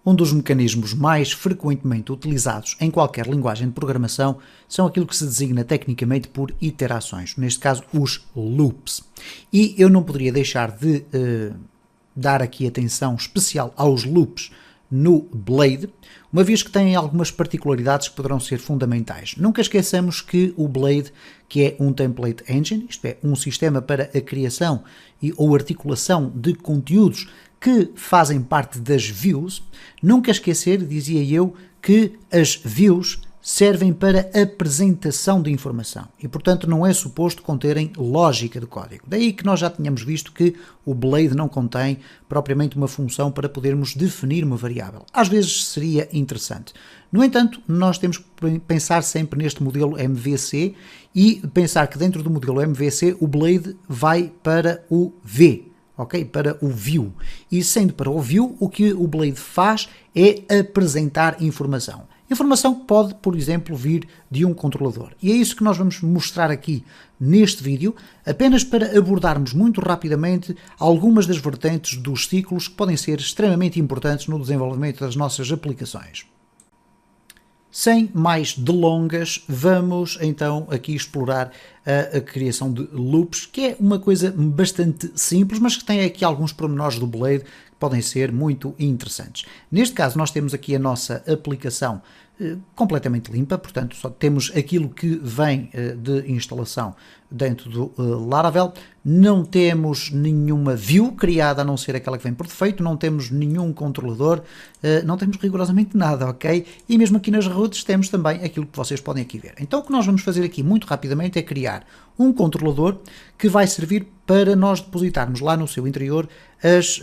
Um dos mecanismos mais frequentemente utilizados em qualquer linguagem de programação são aquilo que se designa tecnicamente por iterações, neste caso os loops. E eu não poderia deixar de dar aqui atenção especial aos loops no Blade, uma vez que têm algumas particularidades que poderão ser fundamentais. Nunca esqueçamos que o Blade, que é um template engine, isto é, um sistema para a criação ou articulação de conteúdos que fazem parte das views, nunca esquecer, dizia eu, que as views servem para apresentação de informação e, portanto, não é suposto conterem lógica de código. Daí que nós já tínhamos visto que o Blade não contém propriamente uma função para podermos definir uma variável. Às vezes seria interessante. No entanto, nós temos que pensar sempre neste modelo MVC e pensar que dentro do modelo MVC o Blade vai para o V. Ok? Para o view. E sendo para o view, o que o Blade faz é apresentar informação. Informação que pode, por exemplo, vir de um controlador. E é isso que nós vamos mostrar aqui neste vídeo, apenas para abordarmos muito rapidamente algumas das vertentes dos ciclos que podem ser extremamente importantes no desenvolvimento das nossas aplicações. Sem mais delongas, vamos então aqui explorar a criação de loops, que é uma coisa bastante simples, mas que tem aqui alguns pormenores do Blade que podem ser muito interessantes. Neste caso, nós temos aqui a nossa aplicação completamente limpa, portanto, só temos aquilo que vem de instalação dentro do Laravel, não temos nenhuma view criada a não ser aquela que vem por defeito, não temos nenhum controlador, não temos rigorosamente nada, ok? E mesmo aqui nas routes temos também aquilo que vocês podem aqui ver. Então o que nós vamos fazer aqui muito rapidamente é criar um controlador que vai servir para nós depositarmos lá no seu interior as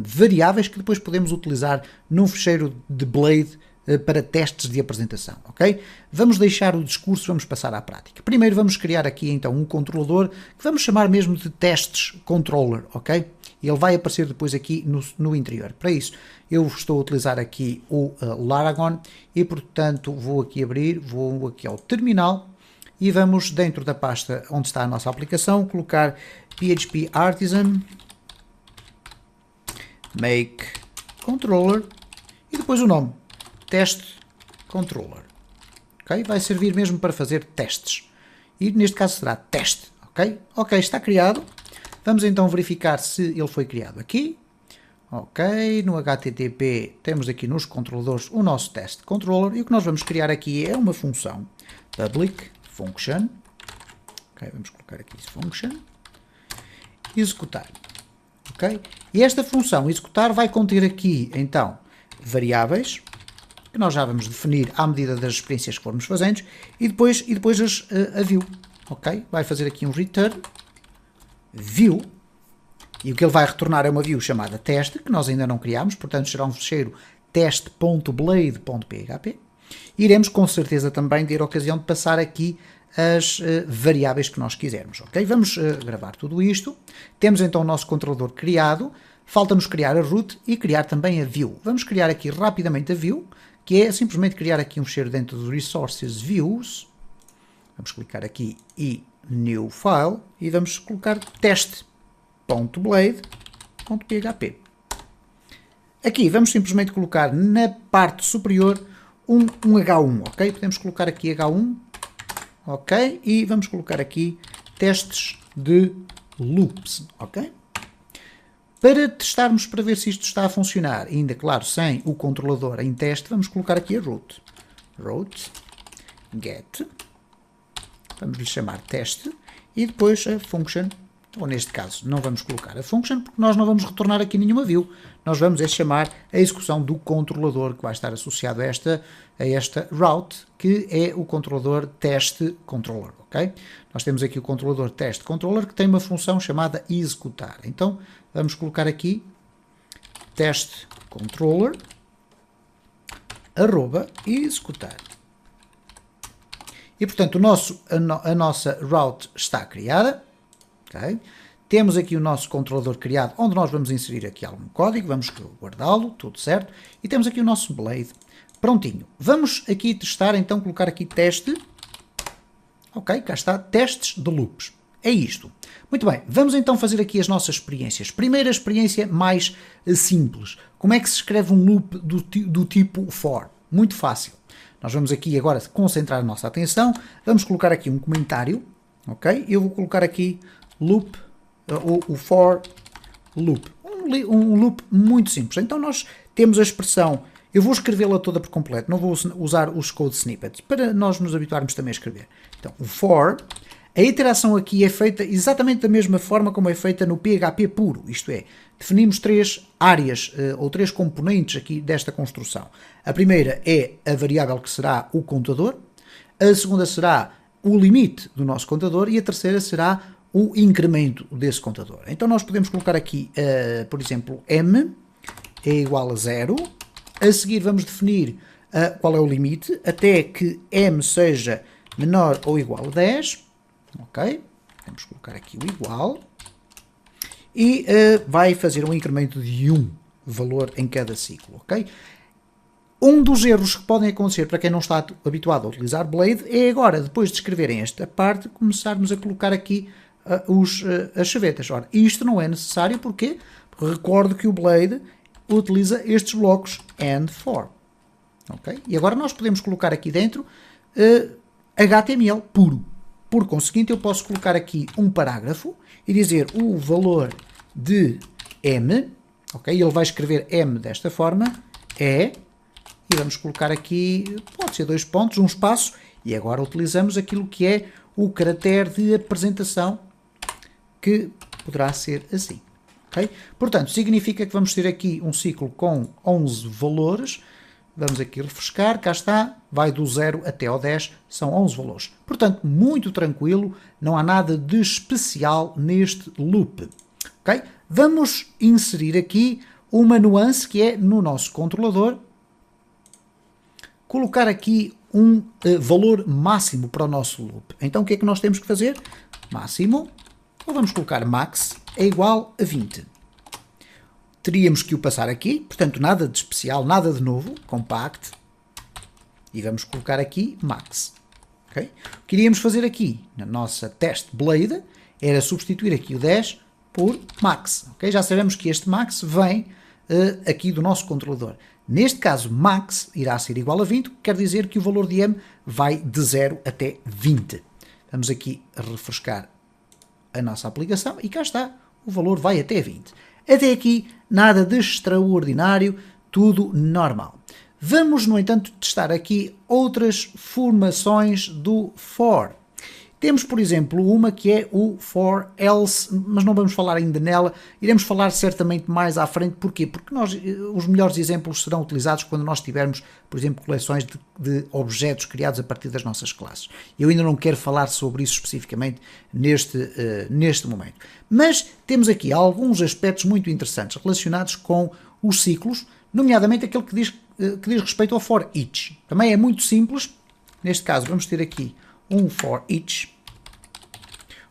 variáveis que depois podemos utilizar num fecheiro de Blade para testes de apresentação, ok? Vamos deixar o discurso, vamos passar à prática. Primeiro vamos criar aqui então um controlador que vamos chamar mesmo de testes controller, ok? E ele vai aparecer depois aqui no interior. Para isso eu estou a utilizar aqui o Laragon e portanto vou aqui abrir, vou aqui ao terminal e vamos dentro da pasta onde está a nossa aplicação colocar PHP Artisan make controller e depois o nome. Teste controller, ok? Vai servir mesmo para fazer testes e neste caso será teste, ok? Ok, está criado. Vamos então verificar se ele foi criado aqui, ok? No HTTP temos aqui nos controladores o nosso teste controller e o que nós vamos criar aqui é uma função public function, ok? Vamos colocar aqui function, executar, ok? E esta função executar vai conter aqui então variáveis que nós já vamos definir à medida das experiências que formos fazendo e depois a view, ok? Vai fazer aqui um return view e o que ele vai retornar é uma view chamada teste, que nós ainda não criámos, portanto será um fecheiro teste.blade.php. Iremos com certeza também ter a ocasião de passar aqui as variáveis que nós quisermos, ok? Vamos gravar tudo isto. Temos então o nosso controlador criado, falta-nos criar a root e criar também a view. Vamos criar aqui rapidamente a view, que é simplesmente criar aqui um fecheiro dentro do Resources Views. Vamos clicar aqui e New File e vamos colocar teste.blade.php. Aqui vamos simplesmente colocar na parte superior um H1, ok? Podemos colocar aqui H1, ok? E vamos colocar aqui testes de loops, ok? Para testarmos, para ver se isto está a funcionar, ainda claro, sem o controlador em teste, vamos colocar aqui a root. Root, get, vamos lhe chamar teste, e depois a function, ou neste caso não vamos colocar a function, porque nós não vamos retornar aqui nenhuma view, nós vamos chamar a execução do controlador que vai estar associado a esta route, que é o controlador teste controller, ok? Nós temos aqui o controlador teste controller que tem uma função chamada executar, então vamos colocar aqui teste controller executar. E portanto a nossa route está criada, ok? Temos aqui o nosso controlador criado, onde nós vamos inserir aqui algum código, vamos guardá-lo, tudo certo, e temos aqui o nosso Blade prontinho. Vamos aqui testar, então colocar aqui teste, ok, cá está, testes de loops. é isto. Muito bem, vamos então fazer aqui as nossas experiências. Primeira experiência mais simples. Como é que se escreve um loop do tipo for? Muito fácil. Nós vamos aqui agora concentrar a nossa atenção. Vamos colocar aqui um comentário. Ok? Eu vou colocar aqui loop, o for loop. Um loop muito simples. Então nós temos a expressão, eu vou escrevê-la toda por completo, não vou usar os code snippets, para nós nos habituarmos também a escrever. Então, o for, a iteração aqui é feita exatamente da mesma forma como é feita no PHP puro, isto é, definimos três áreas ou três componentes aqui desta construção. A primeira é a variável que será o contador, a segunda será o limite do nosso contador e a terceira será o incremento desse contador. Então nós podemos colocar aqui, por exemplo, m é igual a 0, a seguir vamos definir qual é o limite, até que m seja menor ou igual a 10, ok? Vamos colocar aqui o igual, e vai fazer um incremento de 1 valor em cada ciclo, ok? Um dos erros que podem acontecer para quem não está habituado a utilizar Blade é agora, depois de escreverem esta parte, começarmos a colocar aqui as chavetas. Ora, isto não é necessário, porquê? Porque recordo que o Blade utiliza estes blocos and for. Okay? E agora nós podemos colocar aqui dentro HTML puro. Por conseguinte, eu posso colocar aqui um parágrafo e dizer o valor de m, ok? Ele vai escrever m desta forma, e vamos colocar aqui, pode ser 2 pontos, um espaço, e agora utilizamos aquilo que é o caractere de apresentação, que poderá ser assim. Okay? Portanto, significa que vamos ter aqui um ciclo com 11 valores. Vamos aqui refrescar, cá está, vai do 0 até ao 10, são 11 valores. Portanto, muito tranquilo, não há nada de especial neste loop. Okay? Vamos inserir aqui uma nuance que é no nosso controlador, colocar aqui um valor máximo para o nosso loop. Então o que é que nós temos que fazer? Máximo, ou vamos colocar max, é igual a 20. Teríamos que o passar aqui, portanto nada de especial, nada de novo, compact, e vamos colocar aqui max. Okay? O que iríamos fazer aqui na nossa test blade era substituir aqui o 10 por max. Okay? Já sabemos que este max vem aqui do nosso controlador. Neste caso, max irá ser igual a 20, o que quer dizer que o valor de m vai de 0 até 20. Vamos aqui refrescar a nossa aplicação e cá está, o valor vai até 20. Até aqui, nada de extraordinário, tudo normal. Vamos, no entanto, testar aqui outras formações do for. Temos, por exemplo, uma que é o for else, mas não vamos falar ainda nela, iremos falar certamente mais à frente. Porquê? Porque os melhores exemplos serão utilizados quando nós tivermos, por exemplo, coleções de objetos criados a partir das nossas classes. Eu ainda não quero falar sobre isso especificamente neste momento. Mas temos aqui alguns aspectos muito interessantes relacionados com os ciclos, nomeadamente aquele que diz respeito ao for each. Também é muito simples. Neste caso, vamos ter aqui um for each.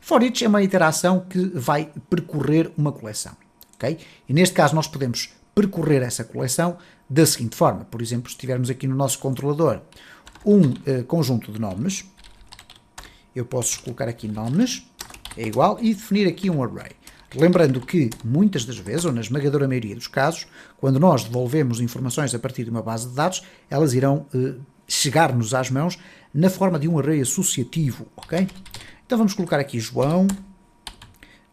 For each é uma iteração que vai percorrer uma coleção. Okay? E neste caso nós podemos percorrer essa coleção da seguinte forma. Por exemplo, se tivermos aqui no nosso controlador um conjunto de nomes, eu posso colocar aqui nomes, é igual, e definir aqui um array. Lembrando que muitas das vezes, ou na esmagadora maioria dos casos, quando nós devolvemos informações a partir de uma base de dados, elas irão chegar-nos às mãos na forma de um array associativo, ok? Então vamos colocar aqui João,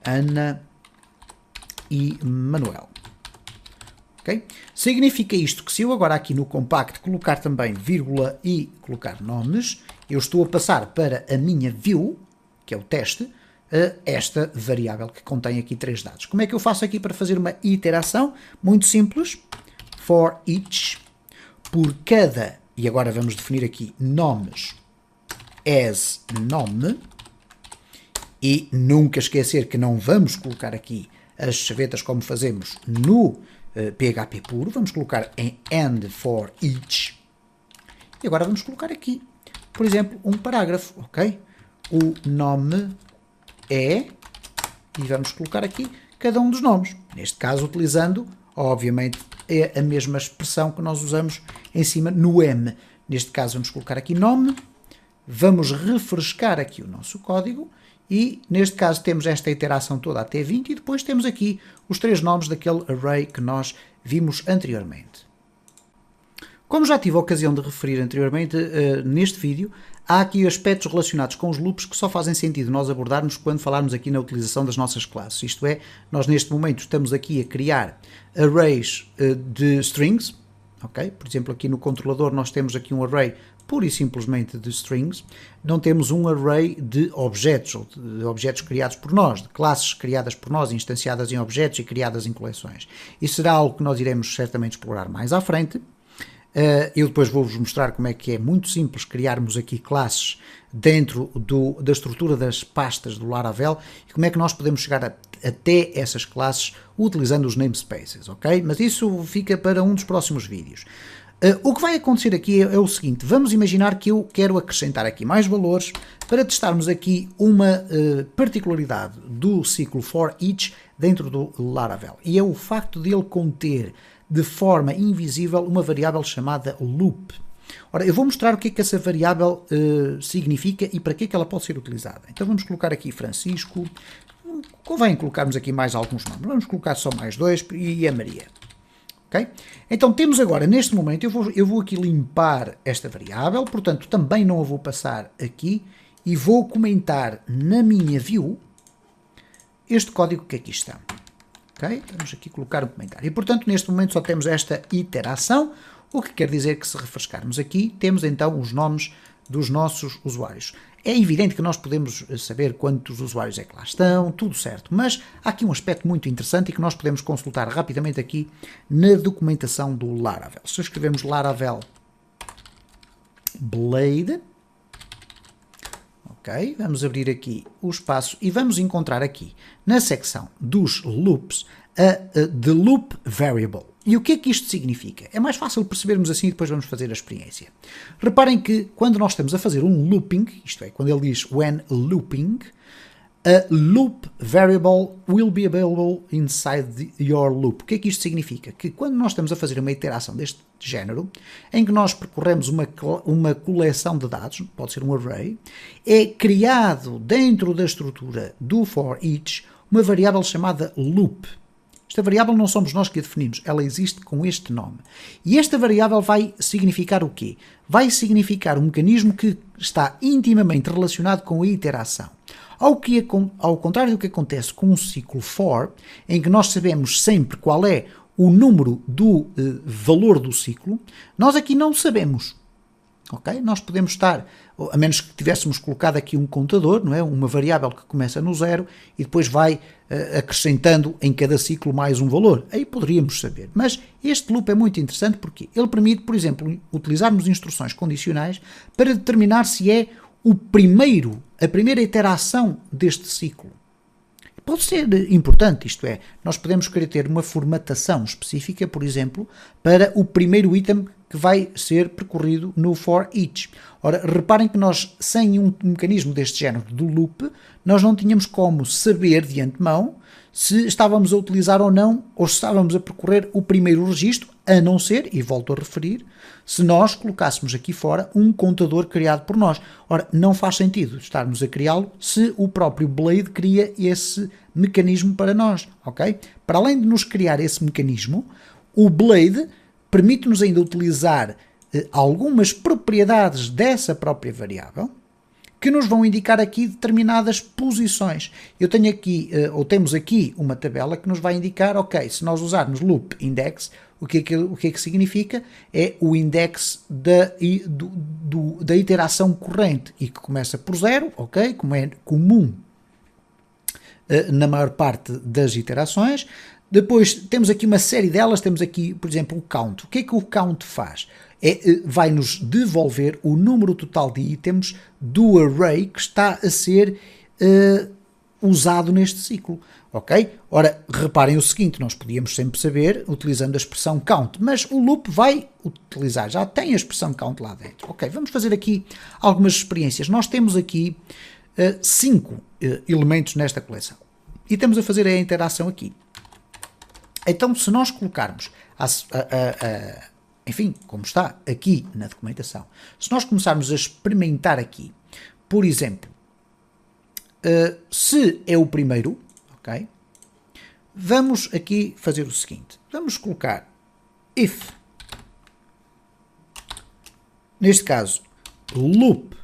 Ana e Manuel. Okay? Significa isto que se eu agora aqui no compact colocar também vírgula e colocar nomes, eu estou a passar para a minha view, que é o teste, esta variável que contém aqui 3 dados. Como é que eu faço aqui para fazer uma iteração? Muito simples. For each, por cada, e agora vamos definir aqui nomes as nome, e nunca esquecer que não vamos colocar aqui as chavetas como fazemos no PHP puro, vamos colocar em and for each, e agora vamos colocar aqui, por exemplo, um parágrafo, ok? O nome é, e vamos colocar aqui cada um dos nomes, neste caso utilizando, obviamente, é a mesma expressão que nós usamos em cima no M. Neste caso vamos colocar aqui nome, vamos refrescar aqui o nosso código e neste caso temos esta iteração toda até 20 e depois temos aqui os 3 nomes daquele array que nós vimos anteriormente. Como já tive a ocasião de referir anteriormente neste vídeo, há aqui aspectos relacionados com os loops que só fazem sentido nós abordarmos quando falarmos aqui na utilização das nossas classes. Isto é, nós neste momento estamos aqui a criar arrays de strings, ok? Por exemplo, aqui no controlador nós temos aqui um array pura e simplesmente de strings, não temos um array de objetos, ou de objetos criados por nós, de classes criadas por nós, instanciadas em objetos e criadas em coleções. Isso será algo que nós iremos certamente explorar mais à frente. Eu depois vou-vos mostrar como é que é muito simples criarmos aqui classes dentro da estrutura das pastas do Laravel e como é que nós podemos chegar até essas classes utilizando os namespaces, ok? Mas isso fica para um dos próximos vídeos. O que vai acontecer aqui é o seguinte, vamos imaginar que eu quero acrescentar aqui mais valores para testarmos aqui uma particularidade do ciclo for each dentro do Laravel, e é o facto de ele conter de forma invisível uma variável chamada loop. Ora, eu vou mostrar o que é que essa variável significa e para que é que ela pode ser utilizada. Então vamos colocar aqui Francisco, convém colocarmos aqui mais alguns nomes, vamos colocar só mais 2 e a Maria. Okay? Então temos agora, neste momento, eu vou aqui limpar esta variável, portanto também não a vou passar aqui e vou comentar na minha view este código que aqui está. Okay? Vamos aqui colocar um comentário. E portanto neste momento só temos esta iteração, o que quer dizer que se refrescarmos aqui, temos então os nomes dos nossos usuários. É evidente que nós podemos saber quantos usuários é que lá estão, tudo certo, mas há aqui um aspecto muito interessante e que nós podemos consultar rapidamente aqui na documentação do Laravel. Se escrevemos Laravel Blade, ok, vamos abrir aqui o espaço e vamos encontrar aqui na secção dos loops the loop variable. E o que é que isto significa? É mais fácil percebermos assim e depois vamos fazer a experiência. Reparem que quando nós estamos a fazer um looping, isto é, quando ele diz when looping, a loop variable will be available inside your loop. O que é que isto significa? Que quando nós estamos a fazer uma iteração deste género, em que nós percorremos uma coleção de dados, pode ser um array, é criado dentro da estrutura do for each uma variável chamada loop. Esta variável não somos nós que a definimos, ela existe com este nome. E esta variável vai significar o quê? Vai significar um mecanismo que está intimamente relacionado com a iteração. Ao contrário do que acontece com um ciclo for, em que nós sabemos sempre qual é o número do valor do ciclo, nós aqui não sabemos. Okay? Nós podemos estar, a menos que tivéssemos colocado aqui um contador, não é? Uma variável que começa no 0 e depois vai acrescentando em cada ciclo mais um valor. Aí poderíamos saber. Mas este loop é muito interessante porque ele permite, por exemplo, utilizarmos instruções condicionais para determinar se é a primeira iteração deste ciclo. Pode ser importante, isto é, nós podemos querer ter uma formatação específica, por exemplo, para o primeiro item que vai ser percorrido no for each. Ora, reparem que nós, sem um mecanismo deste género do loop, nós não tínhamos como saber de antemão se estávamos a utilizar ou não, ou se estávamos a percorrer o primeiro registro, a não ser, e volto a referir, se nós colocássemos aqui fora um contador criado por nós. Ora, não faz sentido estarmos a criá-lo se o próprio Blade cria esse mecanismo para nós, ok? Para além de nos criar esse mecanismo, o Blade permite-nos ainda utilizar algumas propriedades dessa própria variável que nos vão indicar aqui determinadas posições. Eu tenho aqui, ou temos aqui uma tabela que nos vai indicar, ok, se nós usarmos loop index, o que é que significa? É o index da iteração corrente e que começa por 0, ok, como é comum na maior parte das iterações. Depois temos aqui uma série delas, temos aqui, por exemplo, o count. O que é que o count faz? Vai-nos devolver o número total de itens do array que está a ser usado neste ciclo, ok? Ora, reparem o seguinte, nós podíamos sempre saber utilizando a expressão count, mas o loop vai utilizar, já tem a expressão count lá dentro. Ok, vamos fazer aqui algumas experiências. Nós temos aqui 5 elementos nesta coleção e estamos a fazer a interação aqui. Então, se nós colocarmos, enfim, como está aqui na documentação, se nós começarmos a experimentar aqui, por exemplo, se é o primeiro, ok? Vamos aqui fazer o seguinte. Vamos colocar if, neste caso, loop,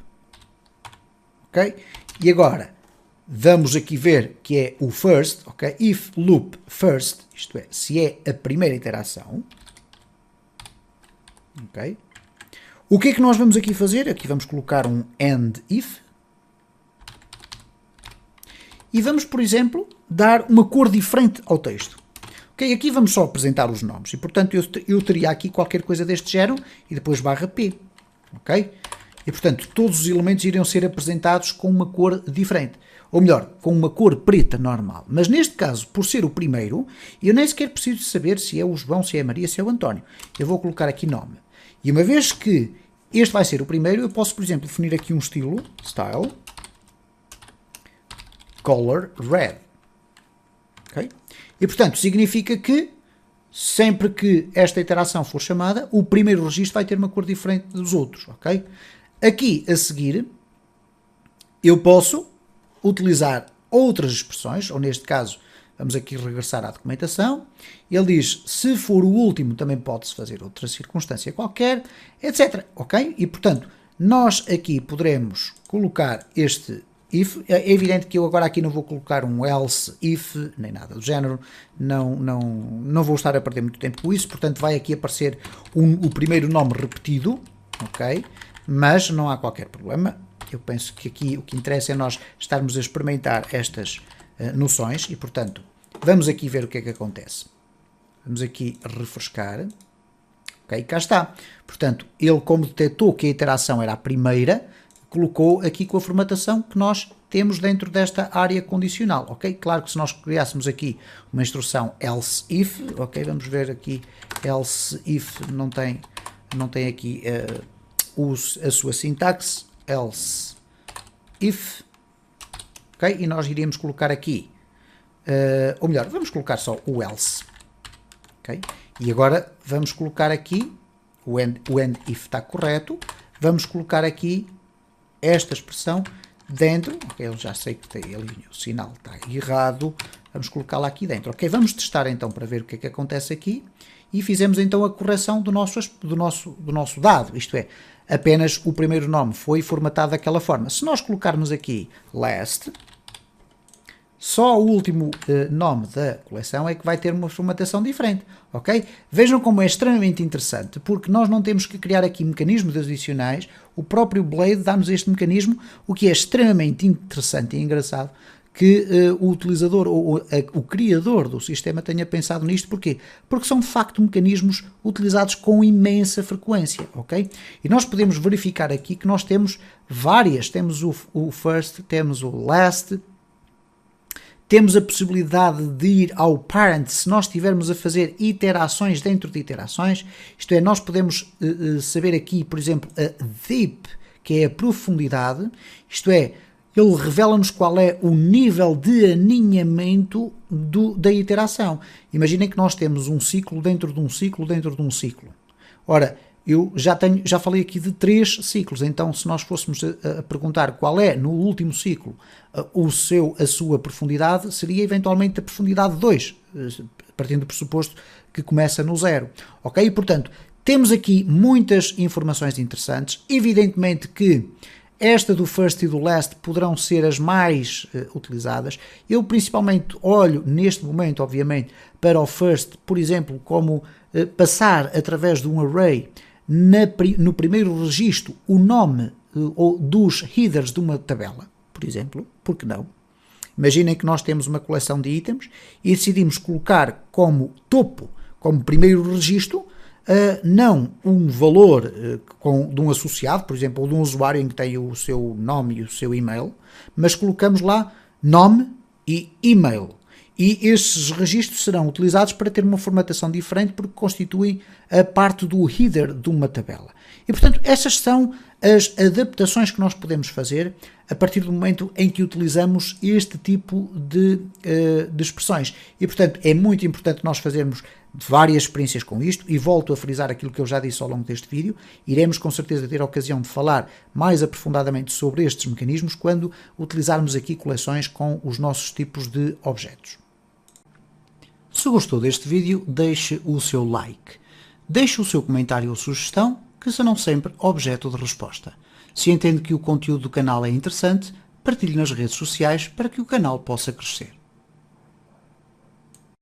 ok? E agora, vamos aqui ver que é o first, ok? If loop first, isto é, se é a primeira iteração, ok? O que é que nós vamos aqui fazer? Aqui vamos colocar um end if. E vamos, por exemplo, dar uma cor diferente ao texto. Ok, aqui vamos só apresentar os nomes. E, portanto, eu teria aqui qualquer coisa deste género e depois barra P. Ok? E, portanto, todos os elementos iriam ser apresentados com uma cor diferente. Ou melhor, com uma cor preta normal. Mas neste caso, por ser o primeiro, eu nem sequer preciso saber se é o João, se é a Maria, se é o António. Eu vou colocar aqui nome. E uma vez que este vai ser o primeiro, eu posso, por exemplo, definir aqui um estilo, style, color red. Okay? E, portanto, significa que sempre que esta iteração for chamada, o primeiro registro vai ter uma cor diferente dos outros. Okay? Aqui, a seguir, eu posso utilizar outras expressões, ou neste caso, vamos aqui regressar à documentação. Ele diz, se for o último, também pode-se fazer outra circunstância qualquer, etc. Ok? E, portanto, nós aqui poderemos colocar este if. É evidente que eu agora aqui não vou colocar um else, if, nem nada do género. Não vou estar a perder muito tempo com isso. Portanto, vai aqui aparecer o primeiro nome repetido. Ok? Mas não há qualquer problema. Eu penso que aqui o que interessa é nós estarmos a experimentar estas noções e, portanto, vamos aqui ver o que é que acontece. Vamos aqui refrescar. Ok, cá está. Portanto, ele, como detectou que a iteração era a primeira, colocou aqui com a formatação que nós temos dentro desta área condicional. Ok, claro que se nós criássemos aqui uma instrução else if, ok, vamos ver aqui, else if não tem aqui a sua sintaxe, else if, ok, e nós iríamos colocar aqui, ou melhor, vamos colocar só o else, ok, e agora vamos colocar aqui, o end if está correto, vamos colocar aqui esta expressão dentro, ok, eu já sei que tem ali o sinal está errado, vamos colocá-la aqui dentro, ok, vamos testar então para ver o que é que acontece aqui, e fizemos então a correção do nosso dado, isto é, apenas o primeiro nome foi formatado daquela forma. Se nós colocarmos aqui last, só o último nome da coleção é que vai ter uma formatação diferente, ok? Vejam como é extremamente interessante, porque nós não temos que criar aqui mecanismos adicionais, o próprio Blade dá-nos este mecanismo, o que é extremamente interessante e engraçado, que o utilizador ou o criador do sistema tenha pensado nisto. Porquê? Porque são de facto mecanismos utilizados com imensa frequência, ok? E nós podemos verificar aqui que nós temos várias, temos o first, temos o last, temos a possibilidade de ir ao parent se nós estivermos a fazer iterações dentro de iterações, isto é, nós podemos saber aqui, por exemplo, a deep, que é a profundidade, isto é, ele revela-nos qual é o nível de aninhamento da iteração. Imaginem que nós temos um ciclo dentro de um ciclo dentro de um ciclo. Ora, eu já falei aqui de 3 ciclos, então se nós fôssemos a perguntar qual é no último ciclo a sua profundidade, seria eventualmente a profundidade 2, partindo do pressuposto que começa no 0. Ok? Portanto, temos aqui muitas informações interessantes. Evidentemente que esta do first e do last poderão ser as mais utilizadas. Eu principalmente olho neste momento, obviamente, para o first, por exemplo, como passar através de um array no primeiro registro o nome dos headers de uma tabela, por exemplo, por que não? Imaginem que nós temos uma coleção de itens e decidimos colocar como topo, como primeiro registro, não um valor de um associado, por exemplo, ou de um usuário em que tem o seu nome e o seu e-mail, mas colocamos lá nome e e-mail. E esses registros serão utilizados para ter uma formatação diferente porque constituem a parte do header de uma tabela. E, portanto, essas são as adaptações que nós podemos fazer a partir do momento em que utilizamos este tipo de expressões. E, portanto, é muito importante nós fazermos várias experiências com isto e volto a frisar aquilo que eu já disse ao longo deste vídeo. Iremos com certeza ter a ocasião de falar mais aprofundadamente sobre estes mecanismos quando utilizarmos aqui coleções com os nossos tipos de objetos. Se gostou deste vídeo, deixe o seu like. Deixe o seu comentário ou sugestão, que serão sempre objeto de resposta. Se entende que o conteúdo do canal é interessante, partilhe nas redes sociais para que o canal possa crescer.